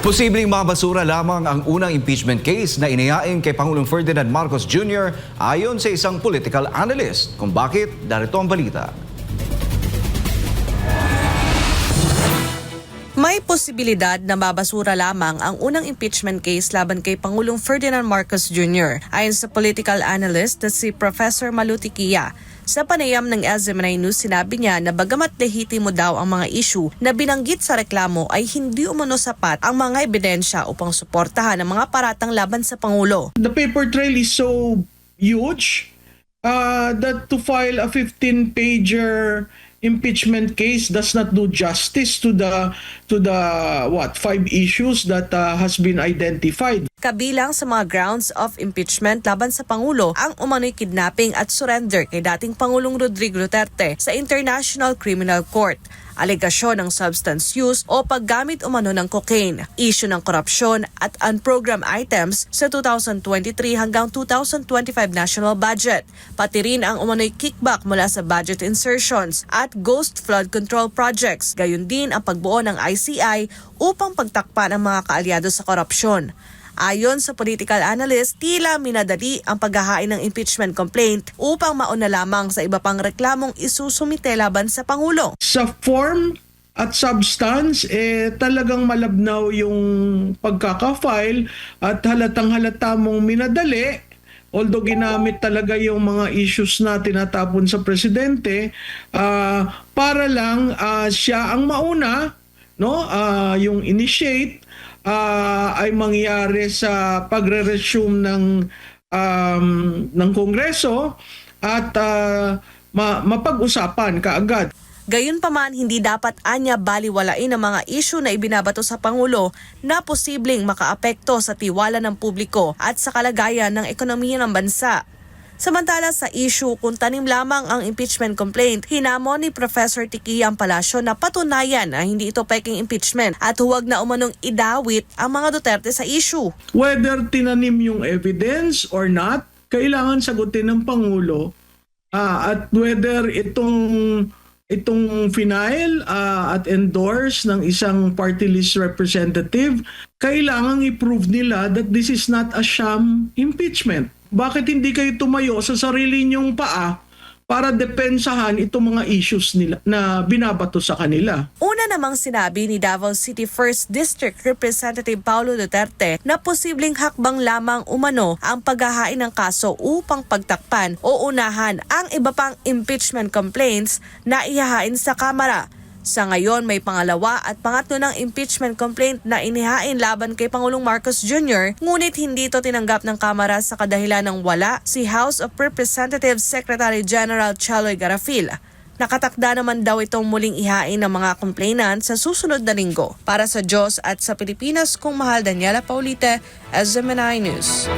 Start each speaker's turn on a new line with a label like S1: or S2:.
S1: Posibleng mabasura lamang ang unang impeachment case na inihain kay Pangulong Ferdinand Marcos Jr. ayon sa isang political analyst. Kung bakit, darito ang balita.
S2: May posibilidad na mabasura lamang ang unang impeachment case laban kay Pangulong Ferdinand Marcos Jr. Ayon sa political analyst na si Professor Maluti Kia. Sa panayam ng SMNI News, sinabi niya na bagamat lehitimo daw ang mga issue na binanggit sa reklamo ay hindi umano sapat ang mga ebidensya upang suportahan ang mga paratang laban sa Pangulo.
S3: The paper trail is so huge that to file a 15-pager impeachment case does not do justice to the 5 issues that has been identified.
S2: Kabilang sa mga grounds of impeachment laban sa Pangulo ang umano'y kidnapping at surrender kay dating Pangulong Rodrigo Duterte sa International Criminal Court, alegasyon ng substance use o paggamit umano ng cocaine, issue ng korupsyon at unprogrammed items sa 2023 hanggang 2025 national budget, pati rin ang umano'y kickback mula sa budget insertions at ghost flood control projects, gayon din ang pagbuo ng ICI upang pagtakpan ang mga kaalyado sa korupsyon. Ayon sa political analyst, tila minadali ang paghahain ng impeachment complaint upang mauna lamang sa iba pang reklamong isusumite laban sa Pangulo.
S3: Sa form at substance, talagang malabnaw yung pagkaka-file at halatang-halata mong minadali. Although ginamit talaga yung mga issues na tinatapon sa presidente para lang siya ang mauna, no? Yung initiate ay mangyari sa pagre-resume ng Kongreso at mapag-usapan kaagad.
S2: Gayunpaman, hindi dapat anya baliwalain ang mga issue na ibinabato sa Pangulo na posibleng makaapekto sa tiwala ng publiko at sa kalagayan ng ekonomiya ng bansa. Samantala sa issue kung tanim lamang ang impeachment complaint, hinamon ni Professor Tikia ang palasyo na patunayan na hindi ito peking impeachment at huwag na umanong idawit ang mga Duterte sa issue.
S3: Whether tinanim yung evidence or not, kailangan sagutin ng Pangulo at whether itong final at endorse ng isang party list representative, kailangang i-prove nila that this is not a sham impeachment. Bakit hindi kayo tumayo sa sarili niyong paa para depensahan itong mga issues nila na binabato sa kanila?
S2: Una namang sinabi ni Davao City 1st District Representative Paulo Duterte na posibleng hakbang lamang umano ang paghahain ng kaso upang pagtakpan o unahan ang iba pang impeachment complaints na ihahain sa Kamara. Sa ngayon, may pangalawa at pangatlo ng impeachment complaint na inihain laban kay Pangulong Marcos Jr. Ngunit hindi ito tinanggap ng Kamara sa kadahilan ng wala si House of Representatives Secretary General Chaloy Garafil. Nakatakda naman daw itong muling ihain ng mga complainant sa susunod na linggo. Para sa Diyos at sa Pilipinas, kung mahal Daniela Paulite, SMNI News.